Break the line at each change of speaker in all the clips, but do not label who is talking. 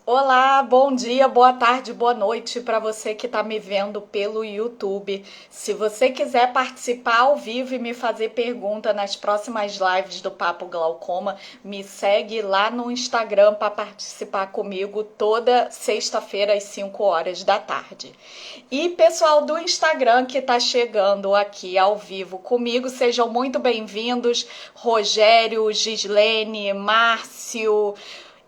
Olá, bom dia, boa tarde, boa noite para você que está me vendo pelo YouTube. Se você quiser participar ao vivo e me fazer pergunta nas próximas lives do Papo Glaucoma, me segue lá no Instagram para participar comigo toda sexta-feira às 5 horas da tarde. E pessoal do Instagram que está chegando aqui ao vivo comigo, sejam muito bem-vindos. Rogério, Gislene, Márcio,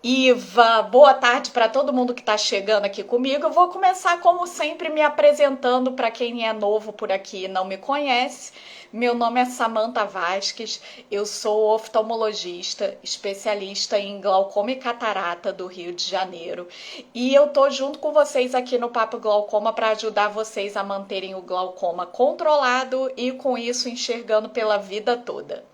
Iva, boa tarde para todo mundo que está chegando aqui comigo. Eu vou começar, como sempre, me apresentando para quem é novo por aqui e não me conhece. Meu nome é Samantha Vasques, eu sou oftalmologista, especialista em glaucoma e catarata do Rio de Janeiro. E eu tô junto com vocês aqui no Papo Glaucoma para ajudar vocês a manterem o glaucoma controlado e, com isso, enxergando pela vida toda.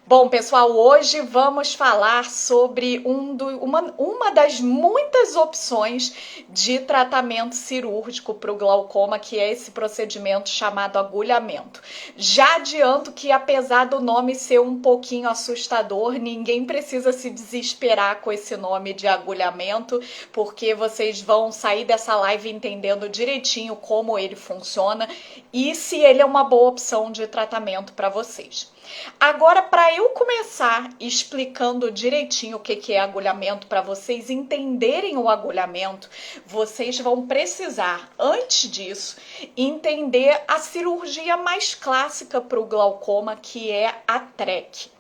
Bom, pessoal, hoje vamos falar sobre uma das muitas opções de tratamento cirúrgico para o glaucoma, que é esse procedimento chamado agulhamento. Já adianto que, apesar do nome ser um pouquinho assustador, ninguém precisa se desesperar com esse nome de agulhamento, porque vocês vão sair dessa live entendendo direitinho como ele funciona e se ele é uma boa opção de tratamento para vocês. Agora, para eu começar explicando direitinho o que é agulhamento, para vocês entenderem o agulhamento, vocês vão precisar, antes disso, entender a cirurgia mais clássica para o glaucoma, que é a TREC.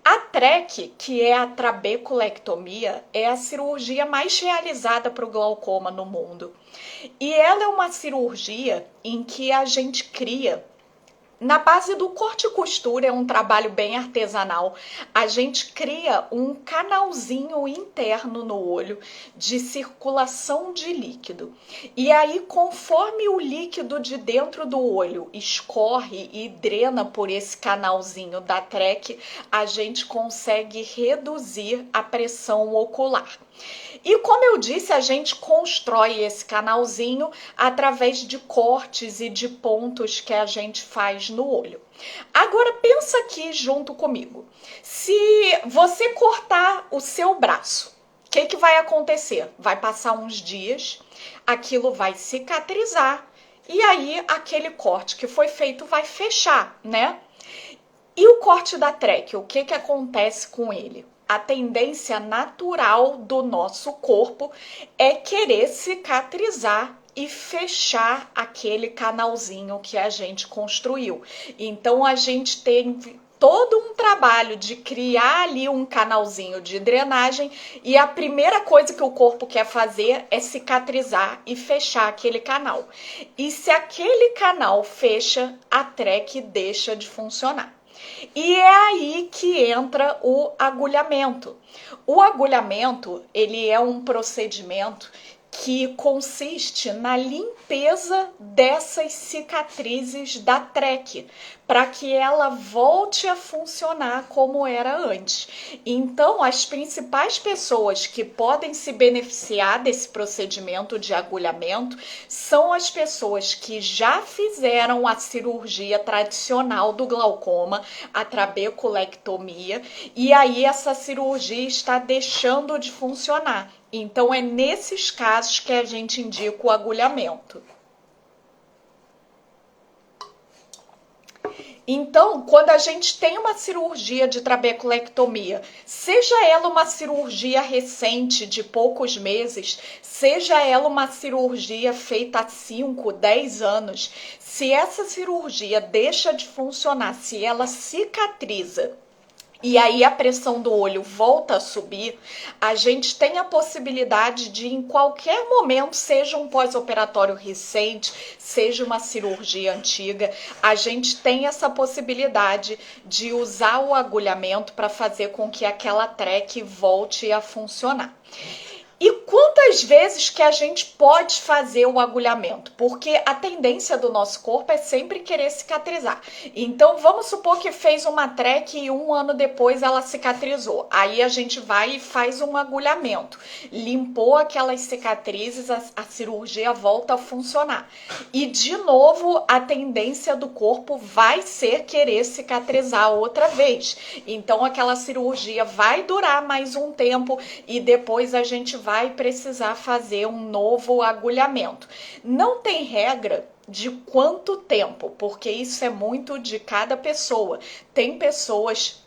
A TREC, que é a trabeculectomia, é a cirurgia mais realizada para o glaucoma no mundo. E ela é uma cirurgia em que a gente cria, na base do corte e costura, é um trabalho bem artesanal. A gente cria um canalzinho interno no olho de circulação de líquido. E aí, conforme o líquido de dentro do olho escorre e drena por esse canalzinho da TREC, a gente consegue reduzir a pressão ocular. E como eu disse, a gente constrói esse canalzinho através de cortes e de pontos que a gente faz no olho. Agora pensa aqui junto comigo. Se você cortar o seu braço, o que vai acontecer? Vai passar uns dias, aquilo vai cicatrizar e aí aquele corte que foi feito vai fechar, né? E o corte da TREC, o que acontece com ele? A tendência natural do nosso corpo é querer cicatrizar e fechar aquele canalzinho que a gente construiu. Então a gente tem todo um trabalho de criar ali um canalzinho de drenagem e a primeira coisa que o corpo quer fazer é cicatrizar e fechar aquele canal. E se aquele canal fecha, a TREC deixa de funcionar. E é aí que entra o agulhamento. O agulhamento, ele é um procedimento que consiste na limpeza dessas cicatrizes da TREC, para que ela volte a funcionar como era antes. Então, as principais pessoas que podem se beneficiar desse procedimento de agulhamento são as pessoas que já fizeram a cirurgia tradicional do glaucoma, a trabeculectomia, e aí essa cirurgia está deixando de funcionar. Então, é nesses casos que a gente indica o agulhamento. Então, quando a gente tem uma cirurgia de trabeculectomia, seja ela uma cirurgia recente de poucos meses, seja ela uma cirurgia feita há 5, 10 anos, se essa cirurgia deixa de funcionar, se ela cicatriza, e aí a pressão do olho volta a subir, a gente tem a possibilidade de, em qualquer momento, seja um pós-operatório recente, seja uma cirurgia antiga, a gente tem essa possibilidade de usar o agulhamento para fazer com que aquela TREC volte a funcionar. E quantas vezes que a gente pode fazer o agulhamento? Porque a tendência do nosso corpo é sempre querer cicatrizar. Então, vamos supor que fez uma TREC e 1 ano depois ela cicatrizou. Aí a gente vai e faz um agulhamento. Limpou aquelas cicatrizes, a cirurgia volta a funcionar. E, de novo, a tendência do corpo vai ser querer cicatrizar outra vez. Então, aquela cirurgia vai durar mais um tempo e depois a gente vai precisar fazer um novo agulhamento. Não tem regra de quanto tempo, porque isso é muito de cada pessoa. Tem pessoas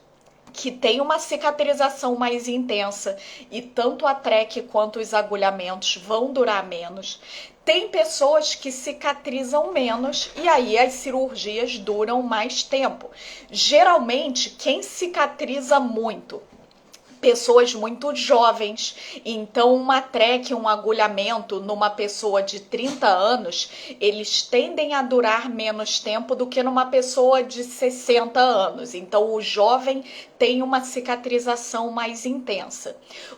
que tem uma cicatrização mais intensa e tanto a trek quanto os agulhamentos vão durar menos. Tem pessoas que cicatrizam menos e aí as cirurgias duram mais tempo. Geralmente, quem cicatriza muito, pessoas muito jovens. Então, uma trek, um agulhamento numa pessoa de 30 anos, eles tendem a durar menos tempo do que numa pessoa de 60 anos. Então, o jovem tem uma cicatrização mais intensa.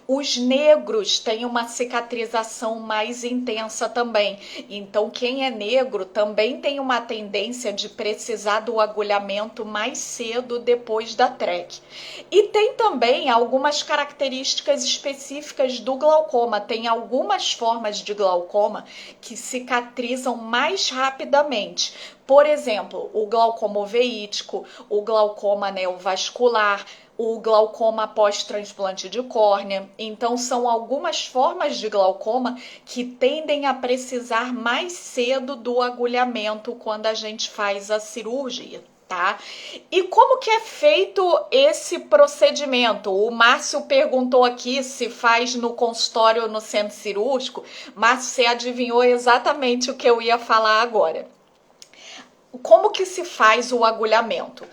Os negros têm uma cicatrização mais intensa também. Então, quem é negro também tem uma tendência de precisar do agulhamento mais cedo depois da trek. E tem também algumas características específicas do glaucoma. Tem algumas formas de glaucoma que cicatrizam mais rapidamente. Por exemplo, o glaucoma uveítico, o glaucoma neovascular, o glaucoma pós-transplante de córnea. Então, são algumas formas de glaucoma que tendem a precisar mais cedo do agulhamento quando a gente faz a cirurgia. Tá? E como que é feito esse procedimento? O Márcio perguntou aqui se faz no consultório ou no centro cirúrgico. Márcio, você adivinhou exatamente o que eu ia falar agora. Como que se faz o agulhamento?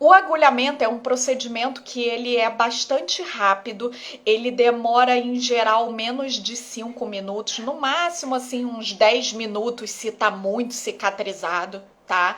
O agulhamento é um procedimento que ele é bastante rápido, ele demora em geral menos de 5 minutos, no máximo assim uns 10 minutos se tá muito cicatrizado. Tá?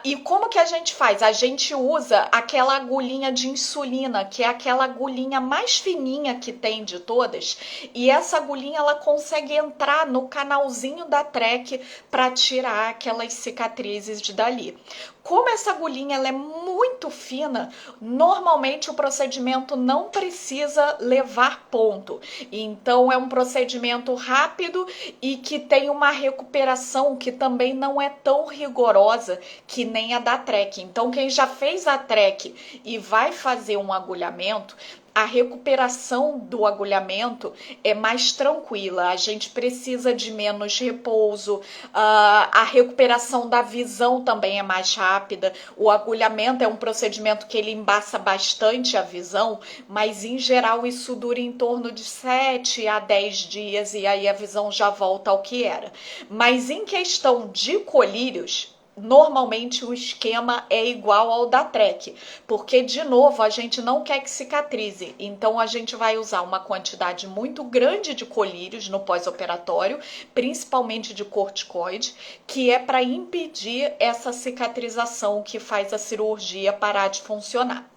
E como que a gente faz? A gente usa aquela agulhinha de insulina, que é aquela agulhinha mais fininha que tem de todas, e essa agulhinha ela consegue entrar no canalzinho da trek para tirar aquelas cicatrizes de dali. Como essa agulhinha ela é muito fina, normalmente o procedimento não precisa levar ponto. Então é um procedimento rápido e que tem uma recuperação que também não é tão rigorosa que nem a da trek. Então quem já fez a trek e vai fazer um agulhamento, a recuperação do agulhamento é mais tranquila, a gente precisa de menos repouso, a recuperação da visão também é mais rápida. O agulhamento é um procedimento que ele embaça bastante a visão, mas em geral isso dura em torno de 7 a 10 dias e aí a visão já volta ao que era. Mas em questão de colírios, normalmente o esquema é igual ao da trek, porque de novo a gente não quer que cicatrize, então a gente vai usar uma quantidade muito grande de colírios no pós-operatório, principalmente de corticoide, que é para impedir essa cicatrização que faz a cirurgia parar de funcionar.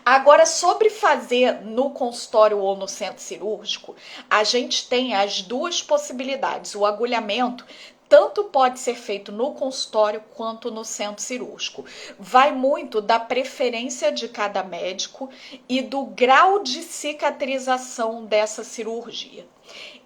Agora, sobre fazer no consultório ou no centro cirúrgico, a gente tem as duas possibilidades. O agulhamento tanto pode ser feito no consultório quanto no centro cirúrgico. Vai muito da preferência de cada médico e do grau de cicatrização dessa cirurgia.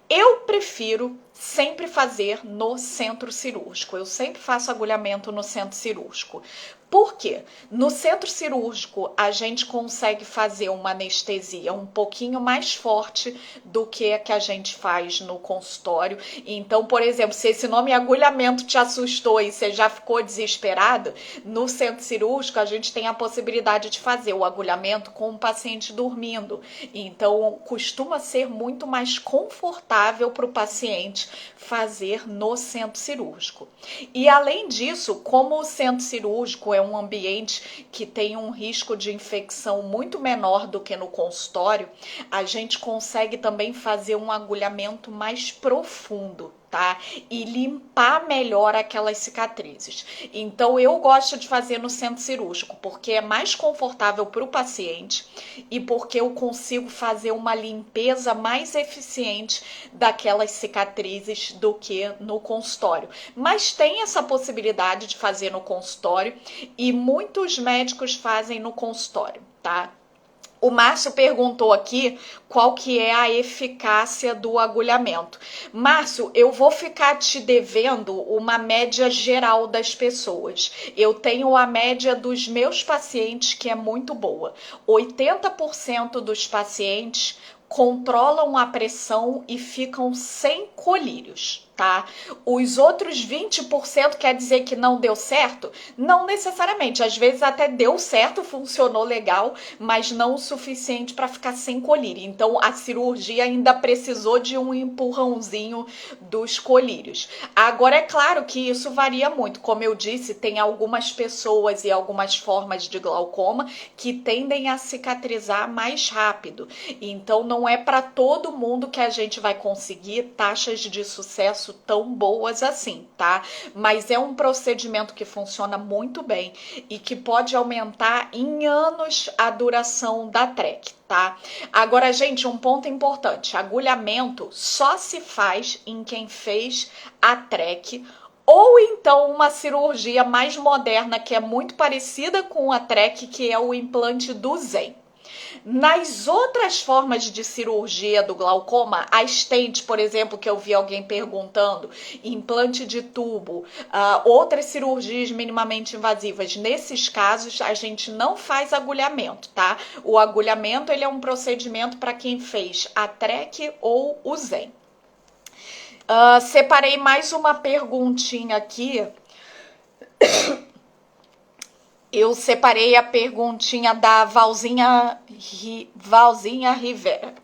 Eu prefiro sempre fazer no centro cirúrgico. Eu sempre faço agulhamento no centro cirúrgico. Por quê? No centro cirúrgico, a gente consegue fazer uma anestesia um pouquinho mais forte do que a que a gente faz no consultório. Então, por exemplo, se esse nome agulhamento te assustou e você já ficou desesperado, no centro cirúrgico a gente tem a possibilidade de fazer o agulhamento com o paciente dormindo. Então, costuma ser muito mais confortável para o paciente fazer no centro cirúrgico. E além disso, como o centro cirúrgico é um ambiente que tem um risco de infecção muito menor do que no consultório, a gente consegue também fazer um agulhamento mais profundo, tá? E limpar melhor aquelas cicatrizes. Então eu gosto de fazer no centro cirúrgico porque é mais confortável para o paciente e porque eu consigo fazer uma limpeza mais eficiente daquelas cicatrizes do que no consultório. Mas tem essa possibilidade de fazer no consultório e muitos médicos fazem no consultório, tá? O Márcio perguntou aqui qual que é a eficácia do agulhamento. Márcio, eu vou ficar te devendo uma média geral das pessoas. Eu tenho a média dos meus pacientes que é muito boa. 80% dos pacientes controlam a pressão e ficam sem colírios, tá? Os outros 20% quer dizer que não deu certo? Não necessariamente. Às vezes até deu certo, funcionou legal, mas não o suficiente para ficar sem colírio. Então a cirurgia ainda precisou de um empurrãozinho dos colírios. Agora é claro que isso varia muito. Como eu disse, tem algumas pessoas e algumas formas de glaucoma que tendem a cicatrizar mais rápido. Então não é para todo mundo que a gente vai conseguir taxas de sucesso tão boas assim, tá? Mas é um procedimento que funciona muito bem e que pode aumentar em anos a duração da TREC, tá? Agora, gente, um ponto importante: agulhamento só se faz em quem fez a TREC ou então uma cirurgia mais moderna que é muito parecida com a TREC, que é o implante do Zen. Nas outras formas de cirurgia do glaucoma, a stent, por exemplo, que eu vi alguém perguntando, implante de tubo, outras cirurgias minimamente invasivas, nesses casos a gente não faz agulhamento, tá? O agulhamento ele é um procedimento para quem fez a TREC ou o Zen. Separei mais uma perguntinha aqui. Eu separei a perguntinha da Valzinha Rivera.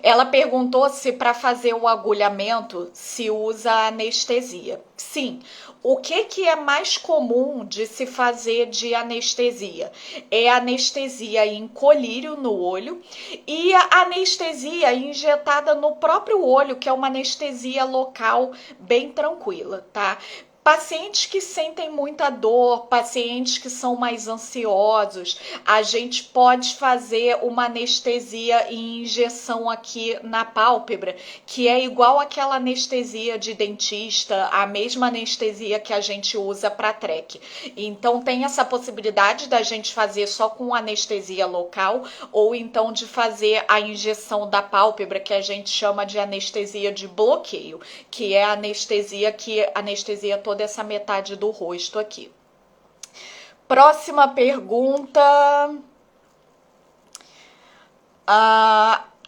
Ela perguntou se para fazer o agulhamento se usa anestesia. Sim. O que é mais comum de se fazer de anestesia? É anestesia em colírio no olho e a anestesia injetada no próprio olho, que é uma anestesia local bem tranquila, tá? Pacientes que sentem muita dor, pacientes que são mais ansiosos, a gente pode fazer uma anestesia em injeção aqui na pálpebra, que é igual àquela anestesia de dentista, a mesma anestesia que a gente usa para TREC. Então tem essa possibilidade da gente fazer só com anestesia local ou então de fazer a injeção da pálpebra, que a gente chama de anestesia de bloqueio, que é a anestesia que anestesia toda essa metade do rosto aqui. Próxima pergunta.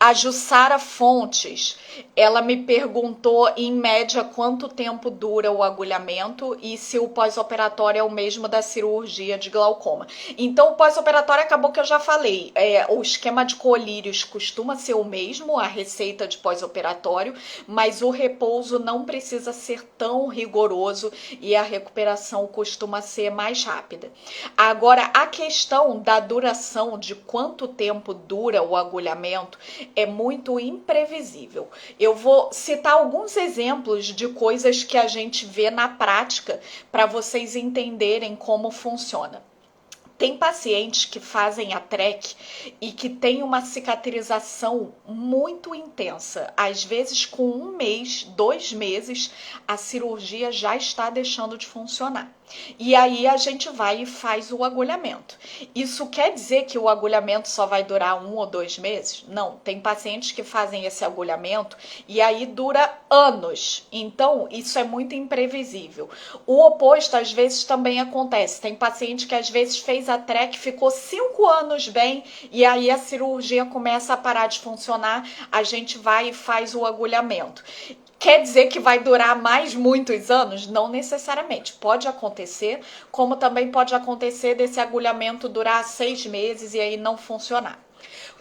A Jussara Fontes, ela me perguntou em média quanto tempo dura o agulhamento e se o pós-operatório é o mesmo da cirurgia de glaucoma. Então o pós-operatório acabou que eu já falei, o esquema de colírios costuma ser o mesmo, a receita de pós-operatório, mas o repouso não precisa ser tão rigoroso e a recuperação costuma ser mais rápida. Agora a questão da duração, de quanto tempo dura o agulhamento, é muito imprevisível. Eu vou citar alguns exemplos de coisas que a gente vê na prática para vocês entenderem como funciona. Tem pacientes que fazem a TREC e que tem uma cicatrização muito intensa. Às vezes, com 1 mês, 2 meses, a cirurgia já está deixando de funcionar. E aí a gente vai e faz o agulhamento. Isso quer dizer que o agulhamento só vai durar 1 ou 2 meses? Não, tem pacientes que fazem esse agulhamento e aí dura anos. Então, isso é muito imprevisível. O oposto, às vezes, também acontece. Tem paciente que às vezes fez a TREC, ficou 5 anos bem e aí a cirurgia começa a parar de funcionar, a gente vai e faz o agulhamento. Quer dizer que vai durar mais muitos anos? Não necessariamente. Pode acontecer, como também pode acontecer desse agulhamento durar 6 meses e aí não funcionar.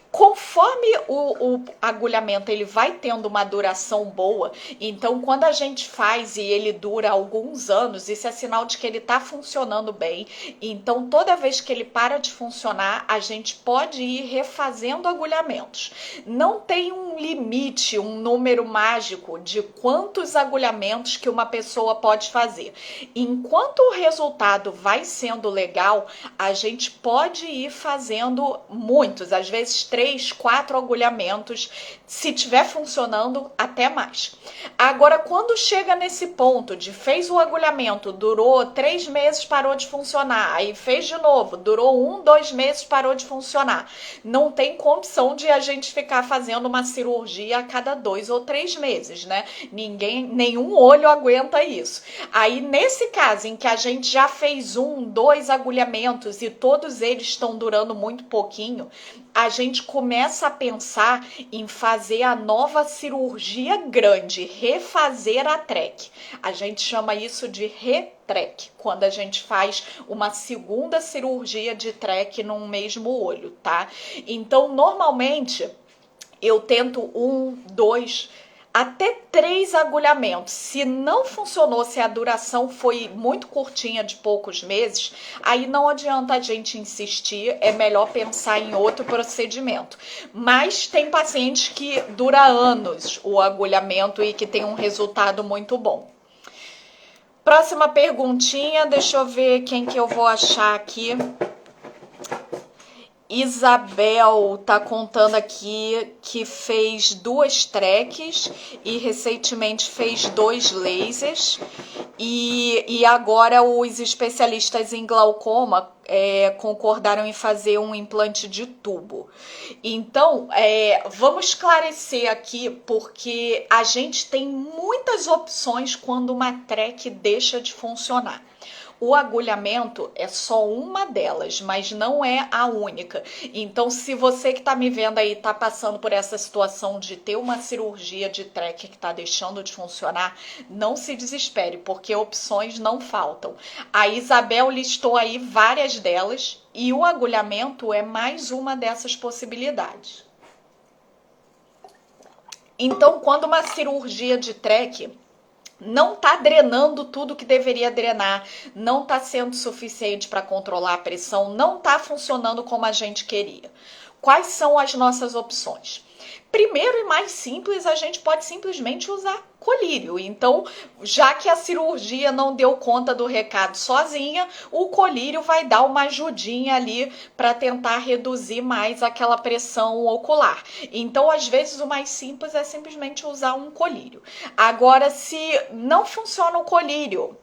Conforme o agulhamento ele vai tendo uma duração boa, então quando a gente faz e ele dura alguns anos, isso é sinal de que ele está funcionando bem. Então toda vez que ele para de funcionar, a gente pode ir refazendo agulhamentos. Não tem um limite, um número mágico de quantos agulhamentos que uma pessoa pode fazer. Enquanto o resultado vai sendo legal, a gente pode ir fazendo muitos, às vezes 3, 4 agulhamentos, se tiver funcionando, até mais. Agora, quando chega nesse ponto de fez o agulhamento, durou 3 meses, parou de funcionar, aí fez de novo, durou 1, 2 meses, parou de funcionar. Não tem condição de a gente ficar fazendo uma cirurgia a cada 2 ou 3 meses, né? Nenhum olho aguenta isso. Aí, nesse caso, em que a gente já fez 1, 2 agulhamentos e todos eles estão durando muito pouquinho, a gente começa a pensar em fazer a nova cirurgia grande, refazer a track. A gente chama isso de retrack, quando a gente faz uma segunda cirurgia de track num mesmo olho, tá? Então, normalmente, eu tento 1, 2, até 3 agulhamentos. Se não funcionou, se a duração foi muito curtinha, de poucos meses, aí não adianta a gente insistir, é melhor pensar em outro procedimento. Mas tem pacientes que dura anos o agulhamento e que tem um resultado muito bom. Próxima perguntinha, deixa eu ver quem que eu vou achar aqui. Isabel tá contando aqui que fez 2 tracks e recentemente fez 2 lasers e agora os especialistas em glaucoma concordaram em fazer um implante de tubo. Então, vamos esclarecer aqui, porque a gente tem muitas opções quando uma track deixa de funcionar. O agulhamento é só uma delas, mas não é a única. Então, se você que está me vendo aí está passando por essa situação de ter uma cirurgia de track que está deixando de funcionar, não se desespere, porque opções não faltam. A Isabel listou aí várias delas e o agulhamento é mais uma dessas possibilidades. Então, quando uma cirurgia de track não está drenando tudo que deveria drenar, não está sendo suficiente para controlar a pressão, não está funcionando como a gente queria. Quais são as nossas opções? Primeiro e mais simples, a gente pode simplesmente usar colírio. Então, já que a cirurgia não deu conta do recado sozinha, o colírio vai dar uma ajudinha ali para tentar reduzir mais aquela pressão ocular. Então, às vezes, o mais simples é simplesmente usar um colírio. Agora, se não funciona o colírio,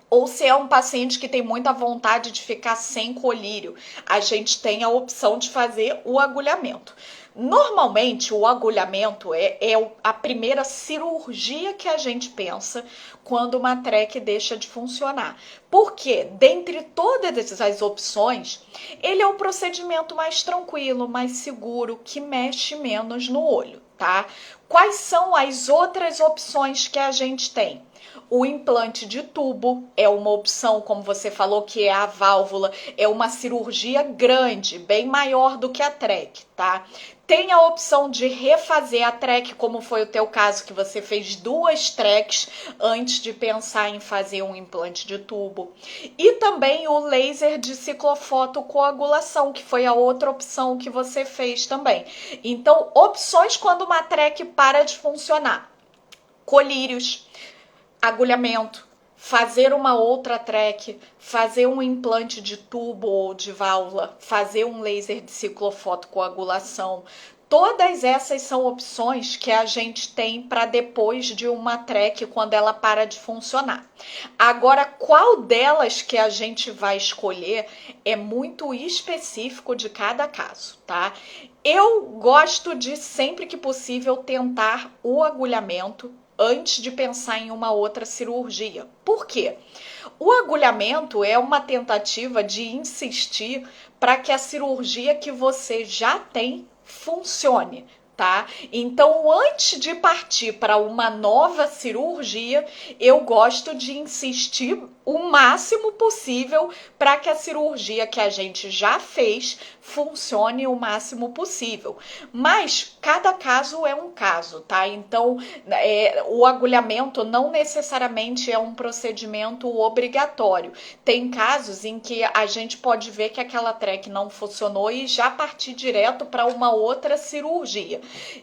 ou se é um paciente que tem muita vontade de ficar sem colírio, a gente tem a opção de fazer o agulhamento. Normalmente, o agulhamento é a primeira cirurgia que a gente pensa quando uma track deixa de funcionar. Porque, dentre todas as opções, ele é o procedimento mais tranquilo, mais seguro, que mexe menos no olho, tá? Quais são as outras opções que a gente tem? O implante de tubo é uma opção, como você falou, que é a válvula, é uma cirurgia grande, bem maior do que a track, tá? Tem a opção de refazer a track, como foi o teu caso, que você fez 2 tracks antes de pensar em fazer um implante de tubo. E também o laser de ciclofotocoagulação, que foi a outra opção que você fez também. Então, opções quando uma track para de funcionar. Colírios, agulhamento, fazer uma outra track, fazer um implante de tubo ou de válvula, fazer um laser de ciclofotocoagulação. Todas essas são opções que a gente tem para depois de uma track quando ela para de funcionar. Agora, qual delas que a gente vai escolher é muito específico de cada caso, tá? Eu gosto de, sempre que possível, tentar o agulhamento antes de pensar em uma outra cirurgia. Por quê? O agulhamento é uma tentativa de insistir para que a cirurgia que você já tem funcione, tá? Então, antes de partir para uma nova cirurgia, eu gosto de insistir o máximo possível para que a cirurgia que a gente já fez funcione o máximo possível. Mas cada caso é um caso, tá? Então, o agulhamento não necessariamente é um procedimento obrigatório. Tem casos em que a gente pode ver que aquela track não funcionou e já partir direto para uma outra cirurgia.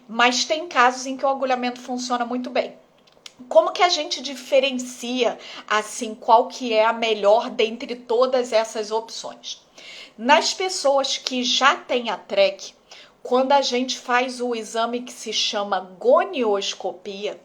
Mas tem casos em que o agulhamento funciona muito bem. Como que a gente diferencia, assim, qual que é a melhor dentre todas essas opções? Nas pessoas que já têm a track, quando a gente faz o exame que se chama gonioscopia,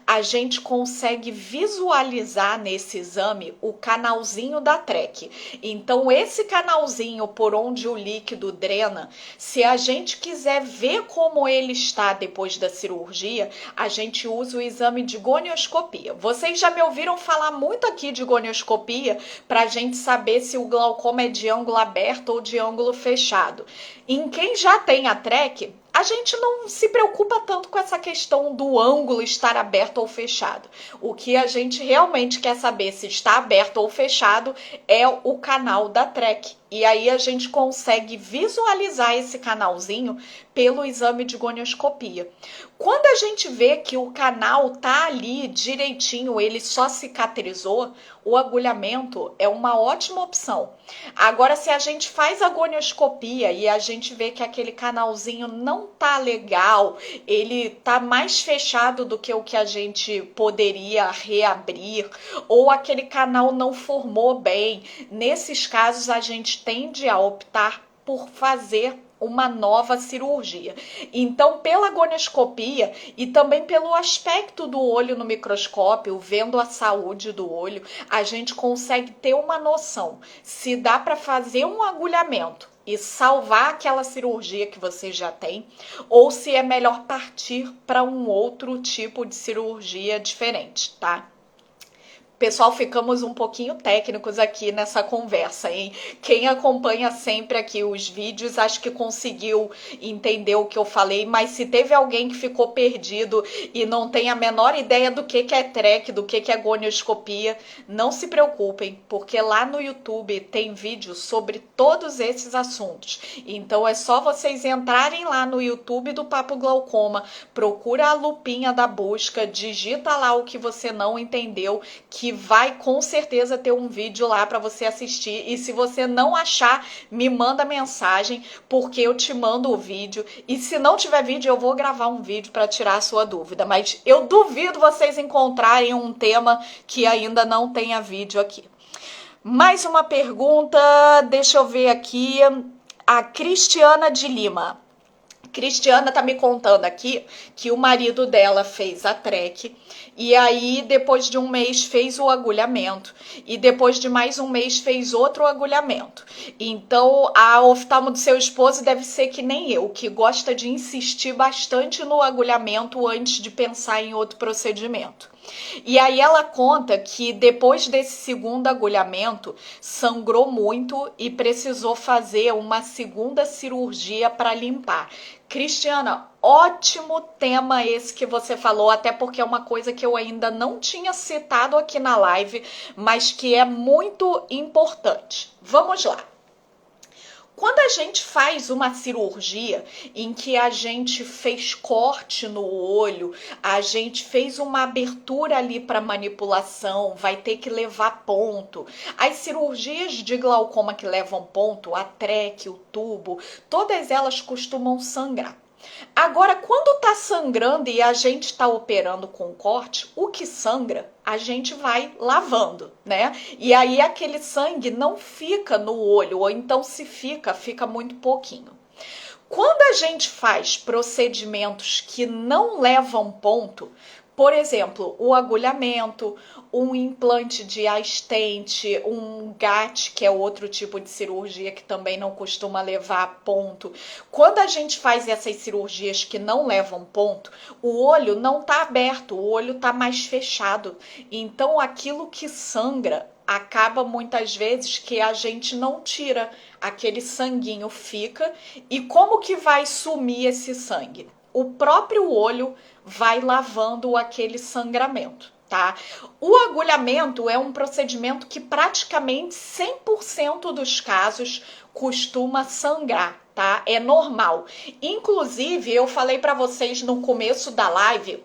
a gente consegue visualizar nesse exame o canalzinho da trec. Então, esse canalzinho por onde o líquido drena, se a gente quiser ver como ele está depois da cirurgia, a gente usa o exame de gonioscopia. Vocês já me ouviram falar muito aqui de gonioscopia para a gente saber se o glaucoma é de ângulo aberto ou de ângulo fechado. Em quem já tem a trec, a gente não se preocupa tanto com essa questão do ângulo estar aberto ou fechado. O que a gente realmente quer saber se está aberto ou fechado é o canal da trec. E aí a gente consegue visualizar esse canalzinho pelo exame de gonioscopia. Quando a gente vê que o canal tá ali direitinho, ele só cicatrizou, o agulhamento é uma ótima opção. Agora, se a gente faz a gonioscopia e a gente vê que aquele canalzinho não tá legal, ele tá mais fechado do que o que a gente poderia reabrir, ou aquele canal não formou bem, nesses casos a gente tende a optar por fazer uma nova cirurgia. Então, pela gonioscopia e também pelo aspecto do olho no microscópio, vendo a saúde do olho, a gente consegue ter uma noção se dá para fazer um agulhamento e salvar aquela cirurgia que você já tem, ou se é melhor partir para um outro tipo de cirurgia diferente, tá? Pessoal, ficamos um pouquinho técnicos aqui nessa conversa, hein? Quem acompanha sempre aqui os vídeos, acho que conseguiu entender o que eu falei, mas se teve alguém que ficou perdido e não tem a menor ideia do que é trec, do que é gonioscopia, não se preocupem, porque lá no YouTube tem vídeo sobre todos esses assuntos. Então é só vocês entrarem lá no YouTube do Papo Glaucoma, procura a lupinha da busca, digita lá o que você não entendeu, que vai com certeza ter um vídeo lá para você assistir. E se você não achar, me manda mensagem, porque eu te mando o vídeo. E se não tiver vídeo, eu vou gravar um vídeo para tirar a sua dúvida. Mas eu duvido vocês encontrarem um tema que ainda não tenha vídeo aqui. Mais uma pergunta, deixa eu ver aqui. A Cristiana de Lima. Cristiana tá me contando aqui que o marido dela fez a trec e aí depois de um mês fez o agulhamento e depois de mais um mês fez outro agulhamento. Então a oftalmo do seu esposo deve ser que nem eu, que gosta de insistir bastante no agulhamento antes de pensar em outro procedimento. E aí ela conta que depois desse segundo agulhamento sangrou muito e precisou fazer uma segunda cirurgia para limpar. Cristiana, ótimo tema esse que você falou, até porque é uma coisa que eu ainda não tinha citado aqui na live, mas que é muito importante. Vamos lá. Quando a gente faz uma cirurgia em que a gente fez corte no olho, a gente fez uma abertura ali para manipulação, vai ter que levar ponto. As cirurgias de glaucoma que levam ponto, a trec, o tubo, todas elas costumam sangrar. Agora, quando tá sangrando e a gente tá operando com corte, o que sangra, a gente vai lavando, né? E aí aquele sangue não fica no olho, ou então se fica, fica muito pouquinho. Quando a gente faz procedimentos que não levam ponto, por exemplo, o agulhamento, um implante de stent, um GAT, que é outro tipo de cirurgia que também não costuma levar ponto. Quando a gente faz essas cirurgias que não levam ponto, o olho não está aberto, o olho está mais fechado. Então, aquilo que sangra acaba muitas vezes que a gente não tira, aquele sanguinho fica. E como que vai sumir esse sangue? O próprio olho vai lavando aquele sangramento, tá? O agulhamento é um procedimento que praticamente 100% dos casos costuma sangrar, tá? É normal. Inclusive, eu falei para vocês no começo da live.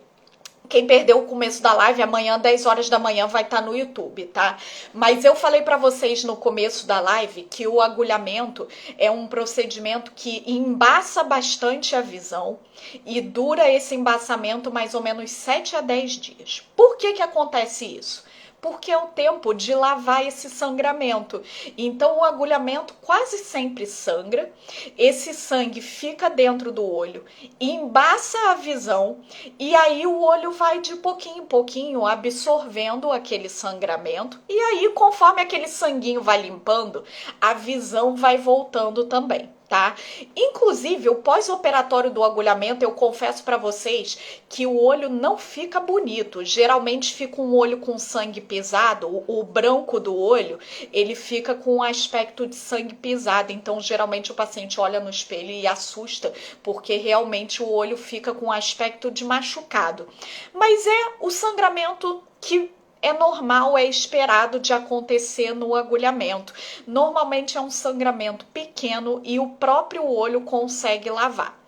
Quem perdeu o começo da live, amanhã, 10 horas da manhã, vai estar no YouTube, tá? Mas eu falei para vocês no começo da live que o agulhamento é um procedimento que embaça bastante a visão e dura esse embaçamento mais ou menos 7 a 10 dias. Por que acontece isso? porque é o tempo de lavar esse sangramento. Então o agulhamento quase sempre sangra, esse sangue fica dentro do olho, embaça a visão e aí o olho vai de pouquinho em pouquinho absorvendo aquele sangramento e aí conforme aquele sanguinho vai limpando, a visão vai voltando também. Tá? Inclusive, o pós-operatório do agulhamento, eu confesso para vocês que o olho não fica bonito. Geralmente fica um olho com sangue pisado, o branco do olho, ele fica com um aspecto de sangue pisado. Então, geralmente o paciente olha no espelho e assusta, porque realmente o olho fica com um aspecto de machucado. Mas é o sangramento que é normal, é esperado de acontecer no agulhamento. Normalmente é um sangramento pequeno e o próprio olho consegue lavar.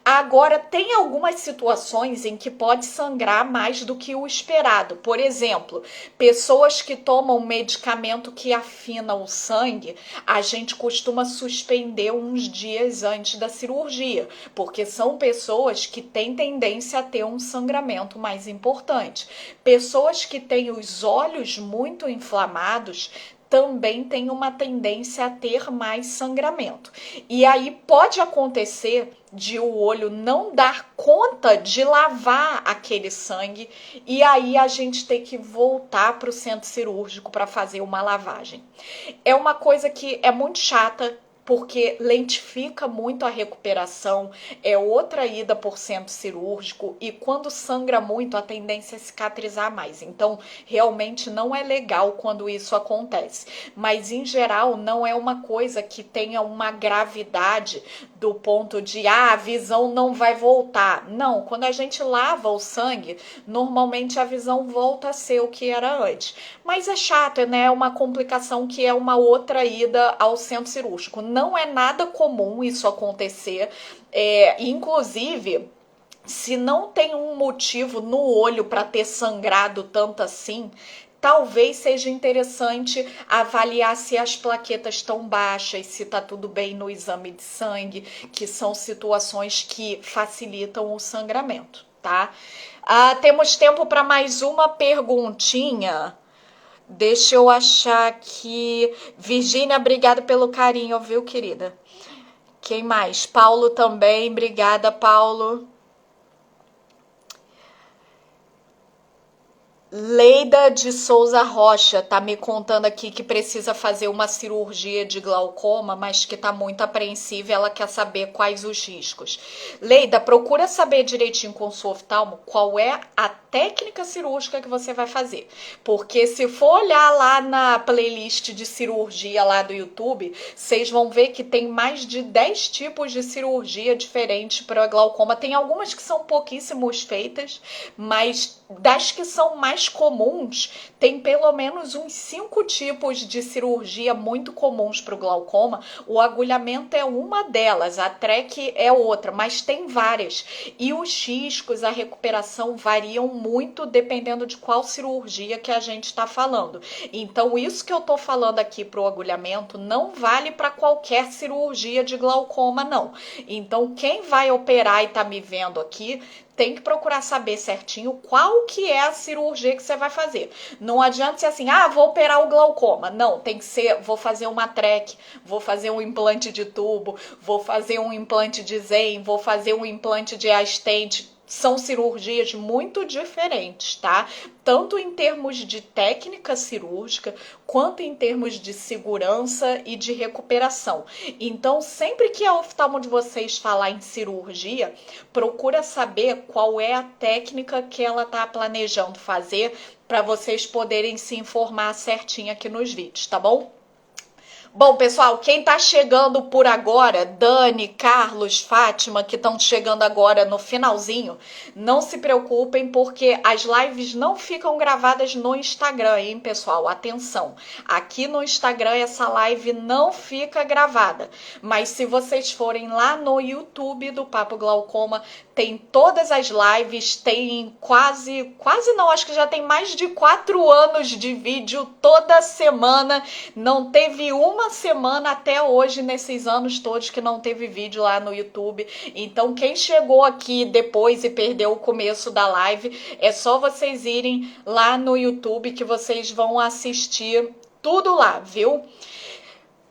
Agora, tem algumas situações em que pode sangrar mais do que o esperado. Por exemplo, pessoas que tomam medicamento que afina o sangue, a gente costuma suspender uns dias antes da cirurgia, porque são pessoas que têm tendência a ter um sangramento mais importante. Pessoas que têm os olhos muito inflamados também tem uma tendência a ter mais sangramento. E aí pode acontecer de o olho não dar conta de lavar aquele sangue e aí a gente ter que voltar para o centro cirúrgico para fazer uma lavagem. É uma coisa que é muito chata, porque lentifica muito a recuperação, é outra ida por centro cirúrgico e quando sangra muito a tendência é cicatrizar mais. Então, realmente não é legal quando isso acontece. Mas, em geral, não é uma coisa que tenha uma gravidade do ponto de, a visão não vai voltar. Não, quando a gente lava o sangue, normalmente a visão volta a ser o que era antes. Mas é chato, né? É uma complicação que é uma outra ida ao centro cirúrgico. Não é nada comum isso acontecer, inclusive, se não tem um motivo no olho para ter sangrado tanto assim, talvez seja interessante avaliar se as plaquetas estão baixas, se está tudo bem no exame de sangue, que são situações que facilitam o sangramento, tá? Temos tempo para mais uma perguntinha. Deixa eu achar aqui. Virgínia, obrigada pelo carinho, viu, querida? Quem mais? Paulo também, obrigada, Paulo. Leida de Souza Rocha tá me contando aqui que precisa fazer uma cirurgia de glaucoma, mas que tá muito apreensiva, ela quer saber quais os riscos. Leida, procura saber direitinho com o seu oftalmo qual é a técnica cirúrgica que você vai fazer, porque se for olhar lá na playlist de cirurgia lá do YouTube, vocês vão ver que tem mais de 10 tipos de cirurgia diferentes para glaucoma. Tem algumas que são pouquíssimos feitas, mas das que são mais comuns, tem pelo menos uns 5 tipos de cirurgia muito comuns para o glaucoma. O agulhamento é uma delas, a TREC é outra, mas tem várias. E os riscos, a recuperação variam muito dependendo de qual cirurgia que a gente está falando. Então, isso que eu estou falando aqui para o agulhamento não vale para qualquer cirurgia de glaucoma, não. Então, quem vai operar e está me vendo aqui, tem que procurar saber certinho qual que é a cirurgia que você vai fazer. Não adianta ser assim, vou operar o glaucoma. Não, tem que ser, vou fazer uma TREC, vou fazer um implante de tubo, vou fazer um implante de Zen, vou fazer um implante de stent. São cirurgias muito diferentes, tá? Tanto em termos de técnica cirúrgica, quanto em termos de segurança e de recuperação. Então, sempre que a oftalmo de vocês falar em cirurgia, procura saber qual é a técnica que ela está planejando fazer para vocês poderem se informar certinho aqui nos vídeos, tá bom? Bom, pessoal, quem tá chegando por agora, Dani, Carlos, Fátima, que estão chegando agora no finalzinho, não se preocupem porque as lives não ficam gravadas no Instagram, hein, pessoal? Atenção, aqui no Instagram essa live não fica gravada, mas se vocês forem lá no YouTube do Papo Glaucoma, tem todas as lives, tem quase não, acho que já tem mais de 4 anos de vídeo toda semana, não teve uma uma semana até hoje, nesses anos todos que não teve vídeo lá no YouTube. Então, quem chegou aqui depois e perdeu o começo da live, é só vocês irem lá no YouTube que vocês vão assistir tudo lá, viu?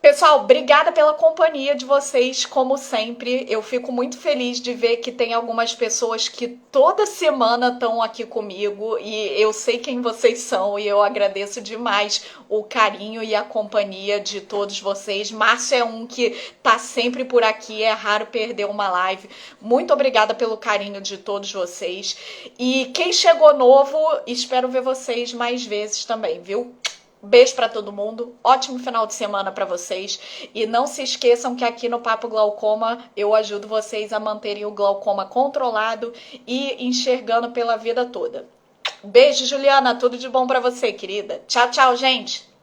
Pessoal, obrigada pela companhia de vocês, como sempre. Eu fico muito feliz de ver que tem algumas pessoas que toda semana estão aqui comigo e eu sei quem vocês são e eu agradeço demais o carinho e a companhia de todos vocês. Márcio é um que tá sempre por aqui, é raro perder uma live. Muito obrigada pelo carinho de todos vocês. E quem chegou novo, espero ver vocês mais vezes também, viu? Beijo pra todo mundo, ótimo final de semana pra vocês e não se esqueçam que aqui no Papo Glaucoma eu ajudo vocês a manterem o glaucoma controlado e enxergando pela vida toda. Beijo, Juliana, tudo de bom pra você, querida. Tchau, tchau, gente!